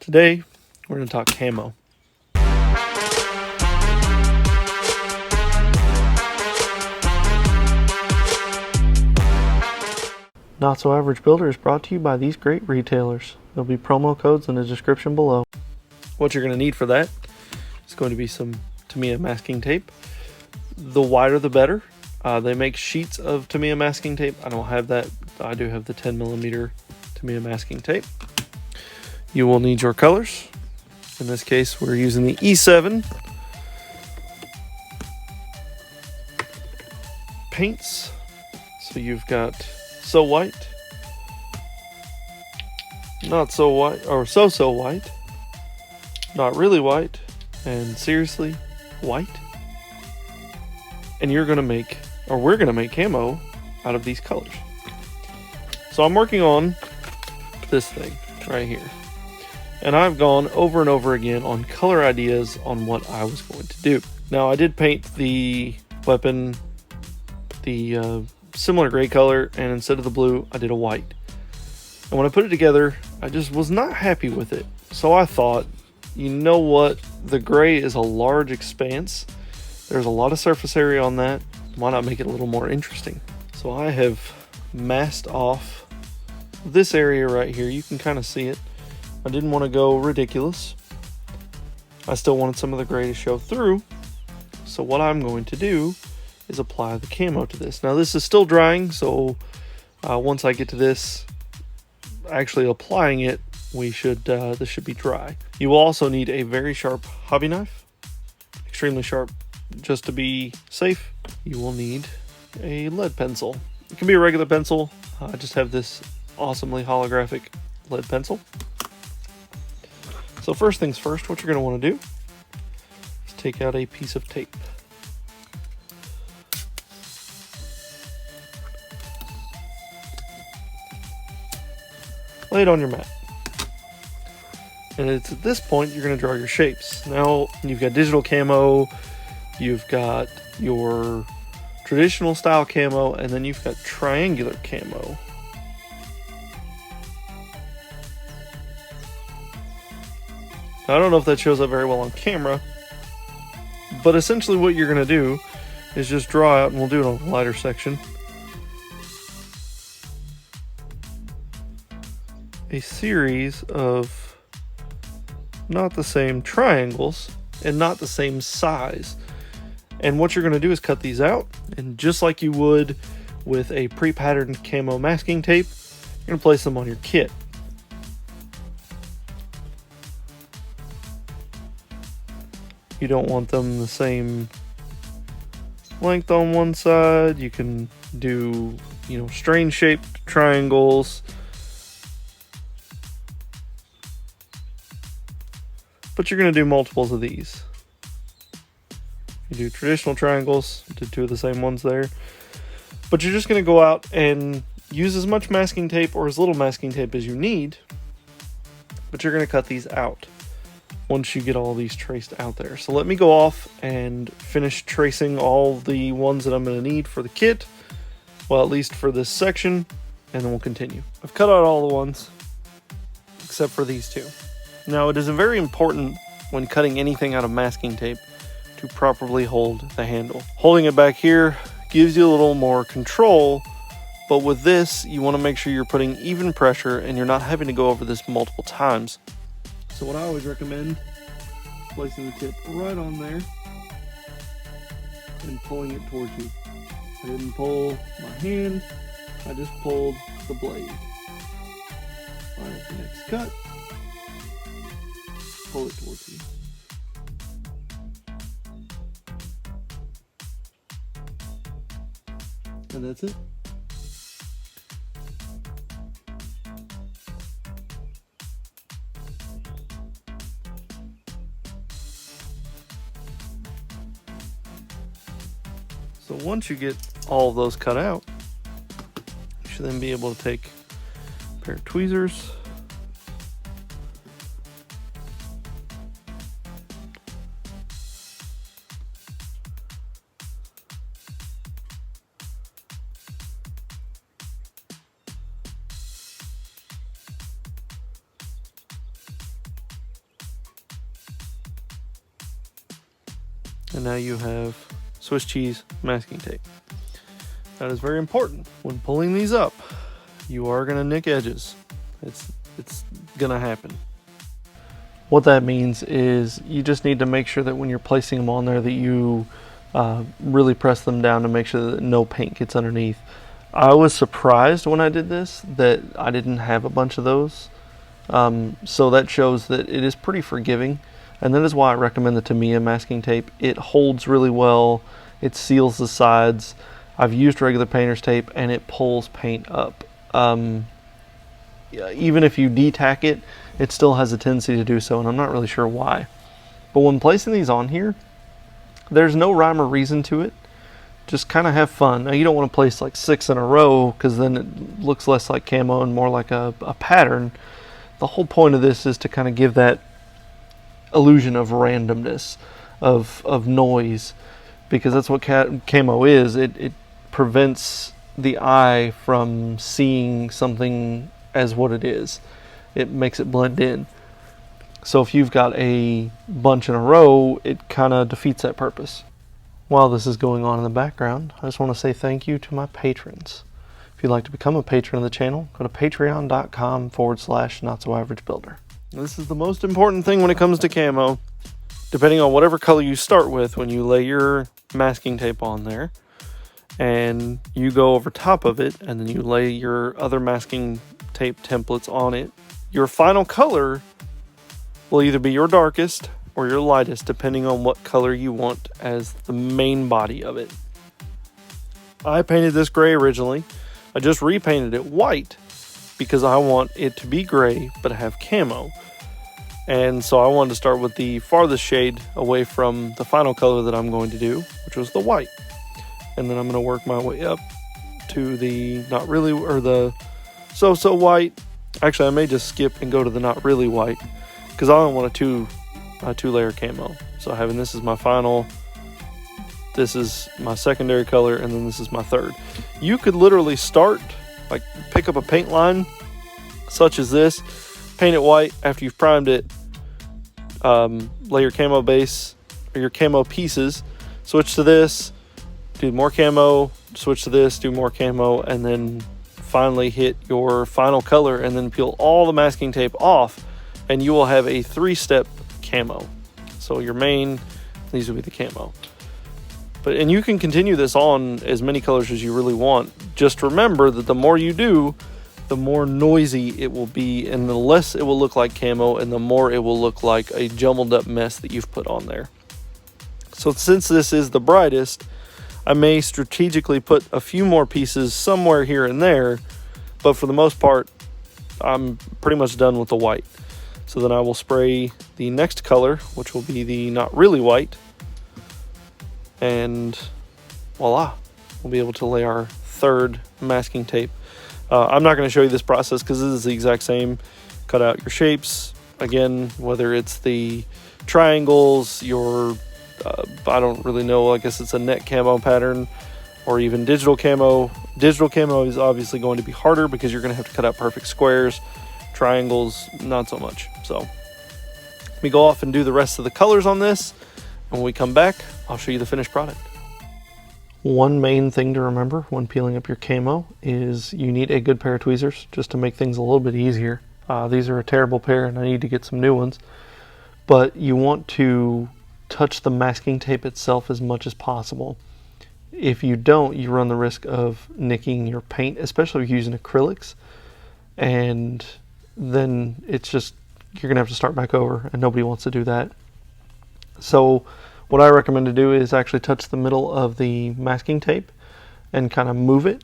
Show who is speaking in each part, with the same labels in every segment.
Speaker 1: Today, we're going to talk camo. Not So Average Builder is brought to you by these great retailers. There'll be promo codes in the description below. What you're going to need for that is going to be some Tamiya masking tape. The wider the better. They make sheets of Tamiya masking tape. I don't have that. I do have the 10mm Tamiya masking tape. You will need your colors. In this case, we're using the E7. Paints. So you've got So White, Not So White, or So White, Not Really White, and Seriously White. And you're going to make, or we're going to make camo out of these colors. So I'm working on this thing right here. And I've gone over and over again on color ideas on what I was going to do. Now I did paint the weapon the similar gray color, and instead of the blue I did a white. And when I put it together, I just was not happy with it. So I thought, you know what, the gray is a large expanse. There's a lot of surface area on that. Why not make it a little more interesting? So I have masked off this area right here. You can kind of see it. I didn't want to go ridiculous. I still wanted some of the gray to show through. So what I'm going to do is apply the camo to this. Now this is still drying, so once I get to this, actually applying it, this should be dry. You will also need a very sharp hobby knife, extremely sharp. Just to be safe, you will need a lead pencil. It can be a regular pencil. I just have this awesomely holographic lead pencil. So first things first, what you're going to want to do is take out a piece of tape. Lay it on your mat. And it's at this point you're going to draw your shapes. Now you've got digital camo, you've got your traditional style camo, and then you've got triangular camo. I don't know if that shows up very well on camera, but essentially what you're going to do is just draw out, and we'll do it on the lighter section, a series of not the same triangles and not the same size. And what you're going to do is cut these out, and just like you would with a pre-patterned camo masking tape, you're going to place them on your kit. You don't want them the same length on one side. You can do, strange shaped triangles. But you're going to do multiples of these. You do traditional triangles, did two of the same ones there. But you're just going to go out and use as much masking tape or as little masking tape as you need. But you're going to cut these out once you get all these traced out there. So let me go off and finish tracing all the ones that I'm going to need for the kit. Well, at least for this section, and then we'll continue. I've cut out all the ones except for these two. Now, it is very important when cutting anything out of masking tape to properly hold the handle. Holding it back here gives you a little more control, but with this, you want to make sure you're putting even pressure and you're not having to go over this multiple times. So what I always recommend is placing the tip right on there and pulling it towards you. I didn't pull my hand, I just pulled the blade. Line up the next cut, pull it towards you. And that's it. So once you get all of those cut out, you should then be able to take a pair of tweezers, And now you have Swiss cheese masking tape. That is very important. When pulling these up, you are gonna nick edges. It's gonna happen. What that means is you just need to make sure that when you're placing them on there that you really press them down to make sure that no paint gets underneath. I was surprised when I did this that I didn't have a bunch of those. So that shows that it is pretty forgiving. And that is why I recommend the Tamiya masking tape. It holds really well. It seals the sides. I've used regular painter's tape and it pulls paint up. Even if you detack it, it still has a tendency to do so, and I'm not really sure why. But when placing these on here, there's no rhyme or reason to it. Just kind of have fun. Now you don't want to place like 6 in a row because then it looks less like camo and more like a pattern. The whole point of this is to kind of give that illusion of randomness, of noise, because that's what camo is. It prevents the eye from seeing something as what it is. It makes it blend in. So if you've got a bunch in a row, it kind of defeats that purpose. While this is going on in the background, I just want to say thank you to my patrons. If you'd like to become a patron of the channel, go to patreon.com/NotSoAverageBuilder. This is the most important thing when it comes to camo. Depending on whatever color you start with, when you lay your masking tape on there, and you go over top of it, and then you lay your other masking tape templates on it, your final color will either be your darkest or your lightest, depending on what color you want as the main body of it. I painted this gray originally. I just repainted it white because I want it to be gray but have camo. And so I wanted to start with the farthest shade away from the final color that I'm going to do, which was the white. And then I'm going to work my way up to the not really, or the so white. Actually, I may just skip and go to the not really white because I don't want a two-layer camo. So having this as my final, this is my secondary color, and then this is my third. You could literally start, like pick up a paint line such as this, paint it white after you've primed it, lay your camo base or your camo pieces, switch to this, do more camo, switch to this, do more camo, and then finally hit your final color and then peel all the masking tape off, and you will have a 3-step camo. So your main, these will be the camo. And you can continue this on as many colors as you really want. Just remember that the more you do, the more noisy it will be, and the less it will look like camo, and the more it will look like a jumbled up mess that you've put on there. So since this is the brightest, I may strategically put a few more pieces somewhere here and there, but for the most part, I'm pretty much done with the white. So then I will spray the next color, which will be the not really white, and voila, we'll be able to lay our third masking tape. I'm not going to show you this process because this is the exact same. Cut out your shapes. Again, whether it's the triangles, your, I don't really know, I guess it's a net camo pattern, or even digital camo. Digital camo is obviously going to be harder because you're going to have to cut out perfect squares. Triangles, not so much. So let me go off and do the rest of the colors on this. And when we come back, I'll show you the finished product. One main thing to remember when peeling up your camo is you need a good pair of tweezers just to make things a little bit easier. These are a terrible pair and I need to get some new ones. But you want to touch the masking tape itself as much as possible. If you don't, you run the risk of nicking your paint, especially if you're using acrylics. And then it's just, you're going to have to start back over, and nobody wants to do that. So what I recommend to do is actually touch the middle of the masking tape and kind of move it.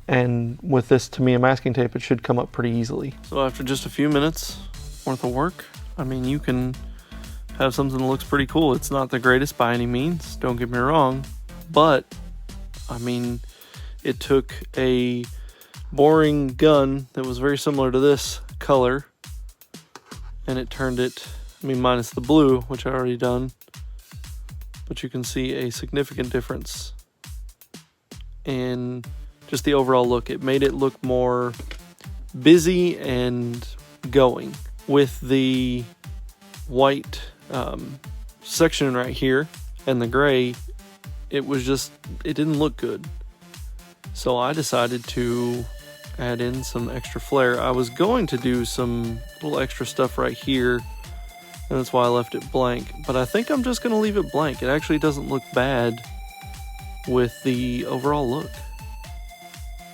Speaker 1: And with this Tamiya masking tape, it should come up pretty easily. So after just a few minutes worth of work, I mean, you can have something that looks pretty cool. It's not the greatest by any means, don't get me wrong, but I mean, it took a boring gun that was very similar to this color and it turned it, I mean, minus the blue, which I already done, but you can see a significant difference in just the overall look. It made it look more busy and going. With the white section right here, and the gray, it didn't look good. So I decided to add in some extra flair. I was going to do some little extra stuff right here, and that's why I left it blank. But I think I'm just going to leave it blank. It actually doesn't look bad with the overall look.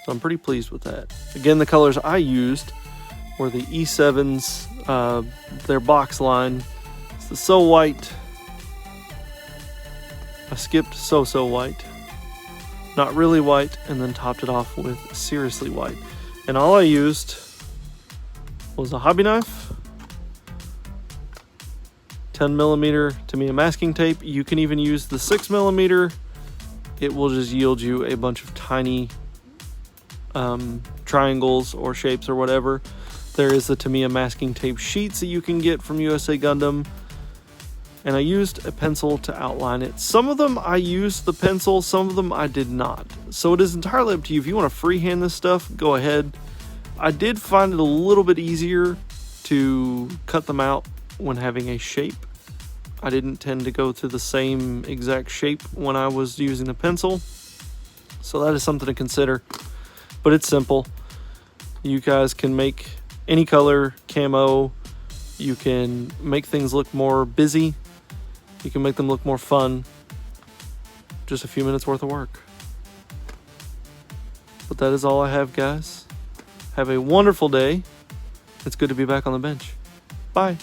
Speaker 1: So I'm pretty pleased with that. Again, the colors I used were the E7s, their box line. It's the So White. I skipped So White. Not Really White, and then topped it off with Seriously White. And all I used was a hobby knife, 10mm Tamiya masking tape. You can even use the 6mm. It will just yield you a bunch of tiny triangles or shapes or whatever. There is the Tamiya masking tape sheets that you can get from USA Gundam. And I used a pencil to outline it. Some of them I used the pencil, some of them I did not. So it is entirely up to you. If you want to freehand this stuff, go ahead. I did find it a little bit easier to cut them out when having a shape. I didn't tend to go through the same exact shape when I was using the pencil. So that is something to consider. But it's simple. You guys can make any color camo. You can make things look more busy. You can make them look more fun. Just a few minutes worth of work. But that is all I have, guys. Have a wonderful day. It's good to be back on the bench. Bye.